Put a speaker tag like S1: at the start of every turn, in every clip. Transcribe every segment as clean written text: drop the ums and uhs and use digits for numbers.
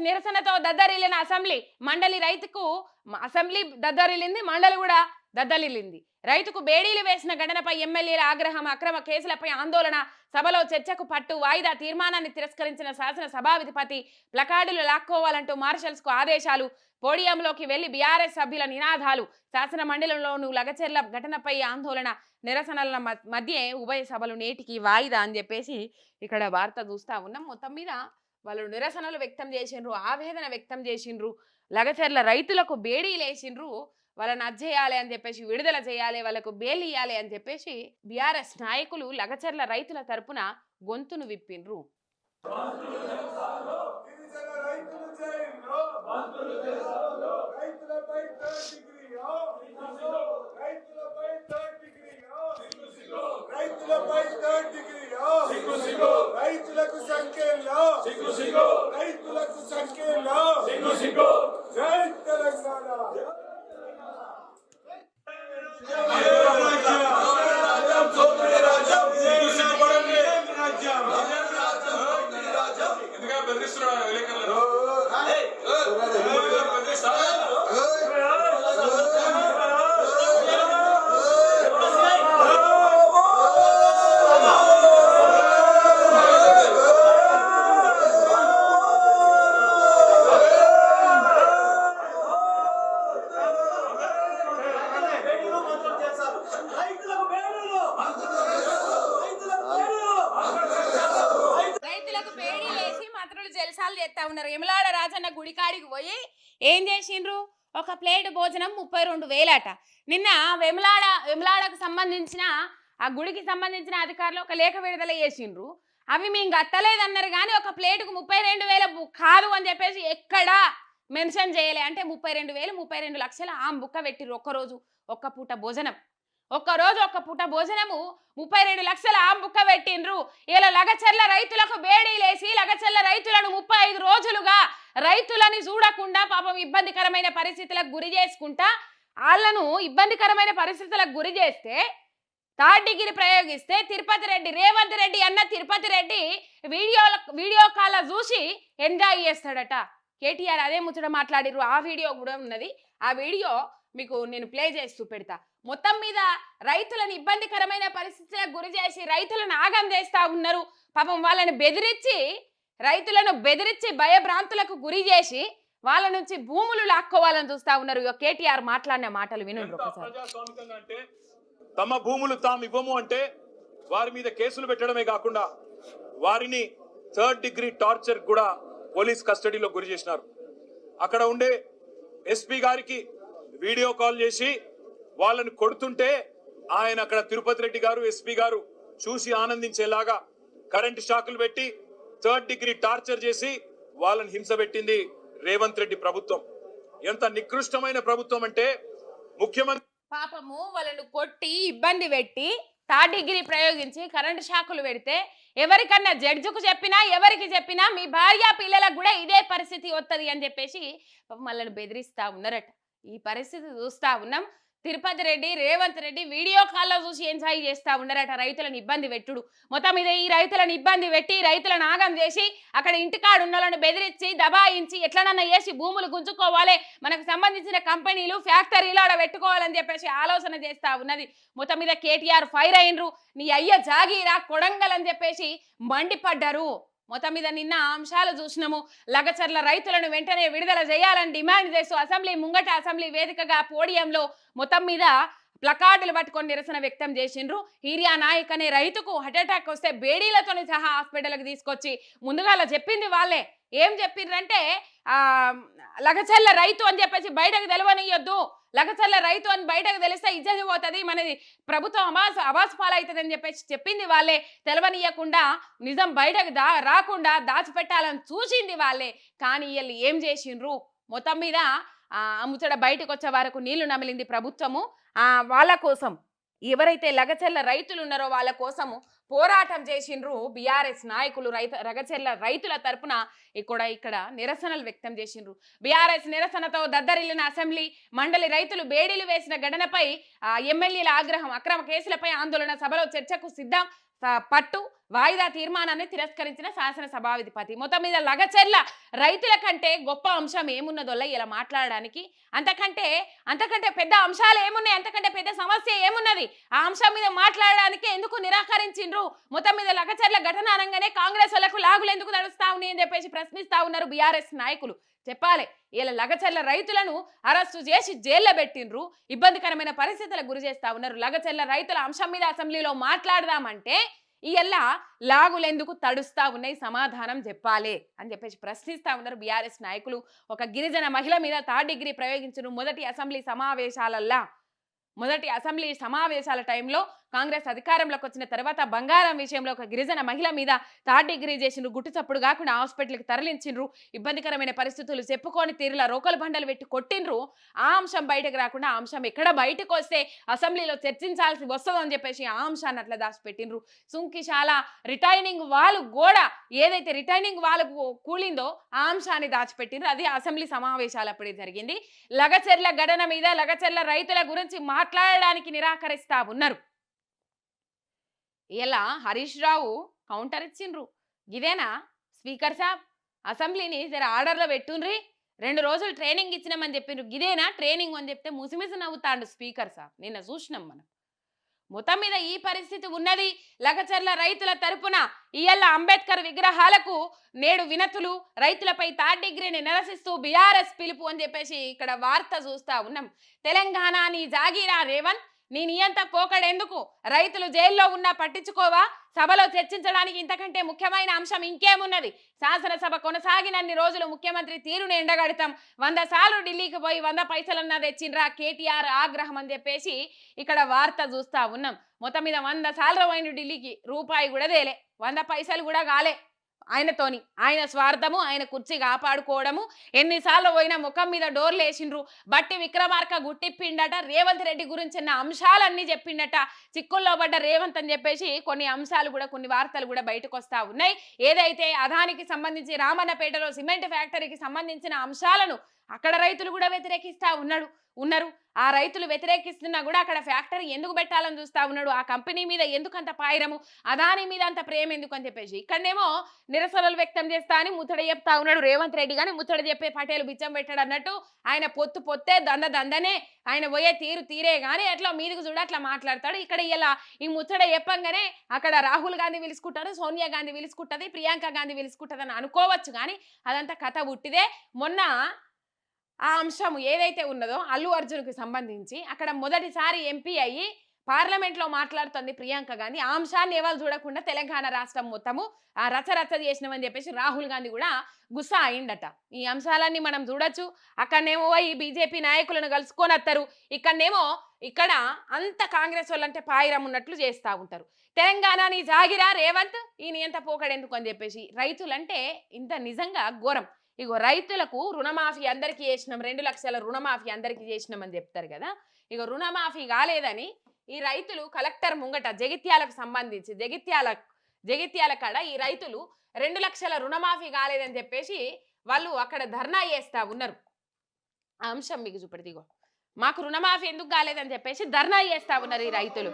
S1: నిరసనతో దద్దరిల్లిన assembly మండలి రైతుకు assembly దద్దరిల్లింది, మండలి కూడా దద్దరిల్లింది. రైతుకు బేడీలు వేసిన ఘటనపై ఎమ్మెల్యేల ఆగ్రహం, అక్రమ కేసులపై ఆందోళన, సభలో చర్చకు పట్టు వాయిదా, తీర్మానాన్ని తిరస్కరించిన శాసన సభాధిపతి, ప్లకార్డులు లాక్కోవాలంటూ మార్షల్స్ కు ఆదేశాలు, పోడియంలోకి వెళ్లి బీఆర్ఎస్ సభ్యుల నినాదాలు, శాసన మండలిలోనూ లగచెర్ల ఘటనపై ఆందోళన, నిరసనల మధ్య ఉభయ సభలు నేటికి వాయిదా అని చెప్పేసి ఇక్కడ వార్త చూస్తా ఉన్నాం. మొత్తం మీద వాళ్ళు నిరసనలు వ్యక్తం చేసిండ్రు, ఆవేదన వ్యక్తం చేసిండ్రు, లగచెర్ల రైతులకు బేడీలు వేసిండ్రు, వాళ్ళని అజ్జేయాలి అని చెప్పేసి, విడుదల చేయాలి, వాళ్ళకు బెయిల్ ఇవ్వాలి అని చెప్పేసి బీఆర్ఎస్ నాయకులు లగచెర్ల రైతుల తరపున గొంతును విప్పిండ్రు. చేస్తా ఉన్నారు. యమలాడ రాజన్న గుడికాడికి పోయి ఏం చేసిండ్రు, ఒక ప్లేట్ భోజనం 32,000 అట. నిన్న వెమలాడకు సంబంధించిన ఆ గుడికి సంబంధించిన అధికారులు ఒక లేఖ విడుదల చేసిండ్రు. అవి మేము కట్టలేదన్నారు కానీ ఒక ప్లేటుకు 32,000 కాదు అని చెప్పేసి ఎక్కడా మెన్షన్ చేయలే. అంటే 32,000 32 లక్షల ఆ బుక్క పెట్టిర్రు. ఒక్కరోజు ఒక్క పూట భోజనం, ఒక్కరోజు ఒక్క పూట భోజనము 32 లక్షల ఆ బుక్క పెట్టిండ్రు. ఇలా లగచెర్ల రైతులకు బేడీలేసి లగచెర్ల రైతులను 35 రోజులుగా రైతులని చూడకుండా పాపం ఇబ్బందికరమైన పరిస్థితులకు గురి చేసుకుంటా వాళ్ళను ఇబ్బందికరమైన పరిస్థితులకు గురి చేస్తే థర్డ్ డిగ్రీ ప్రయోగిస్తే తిరుపతి రెడ్డి, రేవంత్ రెడ్డి అన్న తిరుపతి రెడ్డి వీడియో కాల్ చూసి ఎంజాయ్ చేస్తాడట. కేటీఆర్ అదే ముచ్చట మాట్లాడిర్రు. ఆ వీడియో కూడా ఉన్నది. ఆ వీడియో మీకు నేను ప్లే చేసి చూపెడతా. మొత్తం మీద రైతులను ఇబ్బందికరమైన పరిస్థితులకు గురి చేసి రైతులను ఆగం చేస్తా ఉన్నారు. పాపం వాళ్ళని రైతులను బెదిరించి భయభ్రాంతులకు గురి చేసి వాళ్ళ నుంచి భూములు లాక్కోవాలని చూస్తా ఉన్నారు. కేటీఆర్ మాట్లాడిన మాటలు వినండి ఒకసారి.
S2: తమ భూములు తాము ఇవ్వము అంటే వారి మీద కేసులు పెట్టడమే కాకుండా వారిని థర్డ్ డిగ్రీ టార్చర్ కూడా పోలీస్ కస్టడీలో గురి చేసినారు. అక్కడ ఉండే ఎస్పీ గారికి వీడియో కాల్ చేసి వాళ్ళని కొడుతుంటే ఆయన అక్కడ తిరుపతి రెడ్డి గారు, ఎస్పీ గారు చూసి ఆనందించేలాగా కరెంటు షాకులు పెట్టి థర్డ్ డిగ్రీ టార్చర్ చేసి వాళ్ళని హింస పెట్టింది రేవంత్ రెడ్డి ప్రభుత్వం. ఎంత నికృష్టమైన ప్రభుత్వం అంటే ముఖ్యమంత్రి
S1: పాపము వాళ్ళను కొట్టి ఇబ్బంది పెట్టి థర్డ్ డిగ్రీ ప్రయోగించి కరెంటు షాకులు పెడితే ఎవరికన్నా జడ్జికు చెప్పినా ఎవరికి చెప్పినా మీ భార్య పిల్లలకు కూడా ఇదే పరిస్థితి వస్తుంది అని చెప్పేసి వాళ్ళని బెదిరిస్తా ఉన్నారట. ఈ పరిస్థితి చూస్తా ఉన్నాం. తిరుపతి రెడ్డి, రేవంత్ రెడ్డి వీడియో కాల్లో చూసి ఎంజాయ్ చేస్తా ఉన్నారట రైతులను ఇబ్బంది పెట్టుడు. మొత్తం మీద ఈ రైతులను ఇబ్బంది పెట్టి రైతులను ఆగం చేసి అక్కడ ఇంటికాడు ఉన్నోళ్ళని బెదిరించి దబాయించి ఎట్లనన్నా వేసి భూములు గుంజుకోవాలి, మనకు సంబంధించిన కంపెనీలు ఫ్యాక్టరీలు ఆడ పెట్టుకోవాలని చెప్పేసి ఆలోచన చేస్తా ఉన్నది. మొత్తం మీద కేటీఆర్ ఫైర్ అయినరు. నీ అయ్య జాగీరా కొడంగల్ అని చెప్పేసి మండిపడ్డారు. మొత్తం మీద నిన్న అంశాలు చూసినాము. లగచర్ల రైతులను వెంటనే విడుదల చేయాలని డిమాండ్ చేస్తూ అసెంబ్లీ ముంగట అసెంబ్లీ వేదికగా పోడియంలో మొత్తం మీద ప్లకార్డులు పట్టుకొని నిరసన వ్యక్తం చేసిండ్రు. హీరియా నాయక్ అనే రైతుకు హార్ట్అటాక్ వస్తే బేడీలతోని సహా హాస్పిటల్కి తీసుకొచ్చి ముందుగా అలా చెప్పింది వాళ్ళే. ఏం చెప్పిండ్రంటే లగచర్ల రైతు అని చెప్పేసి బయటకు తెలవనియొద్దు, లగచర్ల రైతు అని బయటకు తెలిస్తే ఇజ్జతి పోతుంది, మనది ప్రభుత్వం అబాస్ పాలవుతుంది అని చెప్పేసి చెప్పింది వాళ్ళే. తెలవనీయకుండా నిజం బయటకు రాకుండా దాచిపెట్టాలని చూసింది వాళ్ళే. కానీ వీళ్ళు ఏం చేసిండ్రు, మొత్తం మీద ముచ్చట బయటకు వచ్చే వరకు నీళ్లు నమిలింది ప్రభుత్వము. వాళ్ళ కోసం ఎవరైతే లగచెర్ల రైతులు ఉన్నారో వాళ్ళ కోసము పోరాటం చేసిండ్రు బీఆర్ఎస్ నాయకులు. లగచెర్ల రైతుల తరపున ఇక్కడ నిరసనలు వ్యక్తం చేసిండ్రు. బీఆర్ఎస్ నిరసనతో దద్దరిల్లిన అసెంబ్లీ మండలి రైతులు బేడీలు వేసిన ఘటనపై ఎమ్మెల్యేల ఆగ్రహం, అక్రమ కేసులపై ఆందోళన, సభలో చర్చకు సిద్ధం, పట్టు వాయిదా తీర్మానాన్ని తిరస్కరించిన శాసనసభాధిపతి. మొత్తం మీద లగచెర్ల రైతుల కంటే గొప్ప అంశం ఏమున్నదోల్ల ఇలా మాట్లాడడానికి? అంతకంటే పెద్ద అంశాలు ఏమున్నాయి? అంతకంటే పెద్ద సమస్య ఏమున్నది? ఆ అంశం మీద మాట్లాడడానికి ఎందుకు నిరాకరించిండ్రు? మొత్తం మీద లగచెర్ల ఘటన అనగానే కాంగ్రెస్ వాళ్ళకు లాగులు ఎందుకు నడుస్తా ఉన్నాయి అని చెప్పేసి ప్రశ్నిస్తా ఉన్నారు బీఆర్ఎస్ నాయకులు. చెప్పాలి, ఇలా లగచెర్ల రైతులను అరెస్టు చేసి జైల్లో పెట్టిండ్రు, ఇబ్బందికరమైన పరిస్థితులకు గురి చేస్తా ఉన్నారు. లగచెర్ల రైతుల అంశం మీద అసెంబ్లీలో మాట్లాడదామంటే ఇలా లాగులెందుకు తడుస్తా ఉన్నాయి, సమాధానం చెప్పాలి అని చెప్పేసి ప్రశ్నిస్తా ఉన్నారు బీఆర్ఎస్ నాయకులు. ఒక గిరిజన మహిళ మీద థర్డ్ డిగ్రీ ప్రయోగించిన మొదటి అసెంబ్లీ సమావేశాల టైంలో కాంగ్రెస్ అధికారంలోకి వచ్చిన తర్వాత బంగారం విషయంలో ఒక గిరిజన మహిళ మీద థర్డ్ డిగ్రీ చేసిండ్రు. గుట్టు చప్పుడు కాకుండా హాస్పిటల్కి తరలించిండ్రు. ఇబ్బందికరమైన పరిస్థితులు చెప్పుకొని తీరులా రోకలు బండలు పెట్టి కొట్టిండ్రు. ఆ అంశం బయటకు రాకుండా ఆ అంశం ఎక్కడ బయటకు వస్తే అసెంబ్లీలో చర్చించాల్సి వస్తుందో అని చెప్పేసి ఆ అంశాన్ని అట్లా దాచిపెట్టిండ్రు. సుంకిశాల రిటైనింగ్ వాల్ గోడ ఏదైతే రిటైనింగ్ వాల్ కూలిందో ఆ అంశాన్ని దాచిపెట్టిండ్రు. అది అసెంబ్లీ సమావేశాలప్పుడే జరిగింది. లగచెర్ల ఘటన మీద లగచెర్ల రైతుల గురించి మాట్లాడడానికి నిరాకరిస్తా ఉన్నారు. ఇలా హరీష్ రావు కౌంటర్ ఇచ్చిండ్రు. ఇదేనా స్పీకర్ సాబ్, అసెంబ్లీని జర ఆర్డర్లో పెట్టుండ్రి, 2 రోజులు ట్రైనింగ్ ఇచ్చినామని చెప్పిండ్రు. ఇదేనా ట్రైనింగ్ అని చెప్తే ముసిమిసి నవ్వుతాండు స్పీకర్ సాబ్. నిన్న చూసినాం మనం. మొత్తం మీద ఈ పరిస్థితి ఉన్నది. లగచెర్ల రైతుల తరపున ఇయ్యాల అంబేద్కర్ విగ్రహాలకు నేడు వినతులు, రైతులపై థర్డ్ డిగ్రీని నిరసిస్తూ బీఆర్ఎస్ పిలుపు అని చెప్పేసి ఇక్కడ వార్త చూస్తా ఉన్నాం. తెలంగాణ నీ జాగీరా రేవంత్, నీ నియంత పోకడెందుకు? రైతులు జైల్లో ఉన్నా పట్టించుకోవా? సభలో చర్చించడానికి ఇంతకంటే ముఖ్యమైన అంశం ఇంకేమున్నది? శాసనసభ కొనసాగినన్ని రోజులు ముఖ్యమంత్రి తీరును ఎండగడతాం, 100 సార్లు ఢిల్లీకి పోయి 100 పైసలన్నా తెచ్చిండ్రా కేటీఆర్ ఆగ్రహం అని చెప్పేసి ఇక్కడ వార్త చూస్తా ఉన్నాం. మొత్తం మీద 100 సార్లు పోయిన ఢిల్లీకి, రూపాయి కూడా తేలే, 100 పైసలు కూడా కాలే. ఆయనతోని ఆయన స్వార్థము, ఆయన కుర్చీ కాపాడుకోవడము. ఎన్నిసార్లు పోయినా ముఖం మీద డోర్లు వేసిండ్రు. బట్టి విక్రమార్క గుట్టిప్పిండట, రేవంత్ రెడ్డి గురించిన అంశాలన్నీ చెప్పిండట. చిక్కుల్లో పడ్డ రేవంత్ అని చెప్పేసి కొన్ని అంశాలు కూడా, కొన్ని వార్తలు కూడా బయటకు వస్తా ఉన్నాయి. ఏదైతే అదానికి సంబంధించి రామన్నపేటలో సిమెంట్ ఫ్యాక్టరీకి సంబంధించిన అంశాలను అక్కడ రైతులు కూడా వ్యతిరేకిస్తా ఉన్నారు. ఆ రైతులు వ్యతిరేకిస్తున్నా కూడా అక్కడ ఫ్యాక్టరీ ఎందుకు పెట్టాలని చూస్తా ఉన్నాడు? ఆ కంపెనీ మీద ఎందుకు అంత పాయిరము, అదాని మీద అంత ప్రేమ ఎందుకు అని చెప్పేసి ఇక్కడనేమో నిరసనలు వ్యక్తం చేస్తా అని ముచ్చట చెప్తా ఉన్నాడు రేవంత్ రెడ్డి. కానీ ముచ్చట చెప్పే పటేలు బిచ్చం పెట్టాడు అన్నట్టు ఆయన పొత్తే దందనే, ఆయన పోయే తీరే కానీ అట్లా మీదికి చూడ అట్లా మాట్లాడతాడు. ఇక్కడ ఇలా ఈ ముచ్చట చెప్పంగానే అక్కడ రాహుల్ గాంధీ పిలుచుకుంటారు, సోనియా గాంధీ పిలుచుకుంటది, ప్రియాంక గాంధీ పిలుచుకుంటది అని అనుకోవచ్చు. కానీ అదంతా కథ పుట్టిదే. మొన్న ఆ అంశం ఏదైతే ఉన్నదో అల్లు అర్జున్కి సంబంధించి అక్కడ మొదటిసారి ఎంపీ అయ్యి పార్లమెంట్లో మాట్లాడుతుంది ప్రియాంక గాంధీ. ఆ అంశాన్ని ఎవరు చూడకుండా తెలంగాణ రాష్ట్రం మొత్తము రచ్చ చేసినామని చెప్పేసి రాహుల్ గాంధీ కూడా గుస్సా అయిందట. ఈ అంశాలన్నీ మనం చూడొచ్చు. అక్కడనేమో ఈ బీజేపీ నాయకులను కలుసుకొని వస్తారు, ఇక్కడ అంత కాంగ్రెస్ వాళ్ళంటే పాయిరం ఉన్నట్లు చేస్తూ ఉంటారు. తెలంగాణ నీ జాగిరా రేవంత్, ఈ నియంత పోకడెందుకు అని చెప్పేసి. రైతులంటే ఇంత నిజంగా ఘోరం. ఇగో రైతులకు రుణమాఫీ అందరికీ చేసినాం, 2 లక్షల రుణమాఫీ అందరికీ చేసినామని చెప్తారు కదా. ఇగో రుణమాఫీ కాలేదని ఈ రైతులు కలెక్టర్ ముంగట జగిత్యాలకు సంబంధించి జగిత్యాల కాడ ఈ రైతులు 2 లక్షల రుణమాఫీ కాలేదని చెప్పేసి వాళ్ళు అక్కడ ధర్నా చేస్తా ఉన్నారు. ఆ అంశం మీకు చూపెడితే, ఇగో మాకు రుణమాఫీ ఎందుకు కాలేదని చెప్పేసి ధర్నా చేస్తా ఉన్నారు ఈ రైతులు.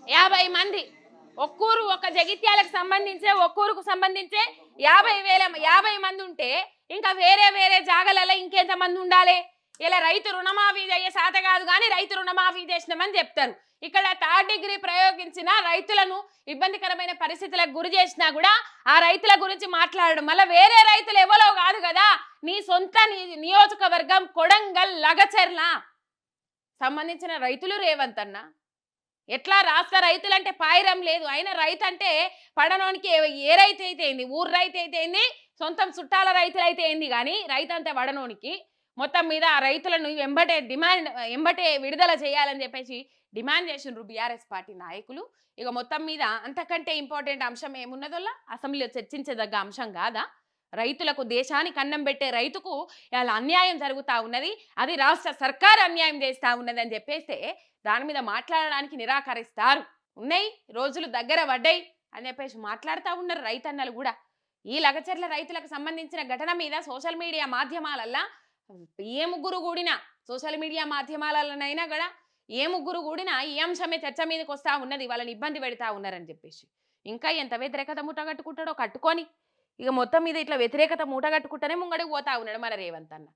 S1: 50 మంది ఒక్కూరు, ఒక జగిత్యాలకు సంబంధించే 50 మంది ఉంటే ఇంకా వేరే జాగలలో ఇంకెంత మంది ఉండాలి? ఇలా రైతు రుణమాఫీ అయ్యే శాత కాదు కానీ రైతు రుణమాఫీ చేసినామని చెప్తారు. ఇక్కడ థర్డ్ డిగ్రీ ప్రయోగించిన రైతులను ఇబ్బందికరమైన పరిస్థితులకు గురి చేసినా కూడా ఆ రైతుల గురించి మాట్లాడడం, మళ్ళీ వేరే రైతులు ఎవరో కాదు కదా, నీ సొంత నియోజకవర్గం కొడంగల్ లగచెర్ల సంబంధించిన రైతులు రేవంత్ అన్న. ఎట్లా రాష్ట్ర రైతులంటే పాయిరం లేదు. అయినా రైతు అంటే పడనోనికి ఏ రైతు అయితే ఏంది, ఊరు రైతు అయితే ఏంది, సొంతం చుట్టాల రైతులు అయితే ఏంది, కానీ రైతు అంటే పడనోనికి. మొత్తం మీద ఆ రైతులను ఎంబటే విడుదల చేయాలని చెప్పేసి డిమాండ్ చేసిండ్రు బీఆర్ఎస్ పార్టీ నాయకులు. ఇక మొత్తం మీద అంతకంటే ఇంపార్టెంట్ అంశం ఏమున్నదోలా అసెంబ్లీలో చర్చించదగ్గ అంశం కాదా? రైతులకు, దేశానికి అన్నం పెట్టే రైతుకు ఇలా అన్యాయం జరుగుతూ ఉన్నది, అది రాష్ట్ర సర్కార్ అన్యాయం చేస్తూ ఉన్నది అని చెప్పేస్తే దాని మీద మాట్లాడడానికి నిరాకరిస్తారు. ఉన్నాయి రోజులు దగ్గర పడ్డాయి అని చెప్పేసి మాట్లాడుతూ ఉన్నారు రైతన్నలు కూడా. ఈ లగచెర్ల రైతులకు సంబంధించిన ఘటన మీద సోషల్ మీడియా మాధ్యమాలల్లో ఏ ముగ్గురు కూడినా సోషల్ మీడియా మాధ్యమాలలోనైనా కూడా ఏ ముగ్గురు కూడినా ఈ అంశమే చర్చ మీదకి వస్తా ఉన్నది, వాళ్ళని ఇబ్బంది పెడతా ఉన్నారని చెప్పేసి. ఇంకా ఎంత వ్యతిరేకత మూట కట్టుకుంటాడో కట్టుకొని ఇక మొత్తం మీద ఇట్లా వ్యతిరేకత మూట కట్టుకుంటేనే ముంగడికి పోతా ఉన్నాడు మన రేవంత్ అన్న.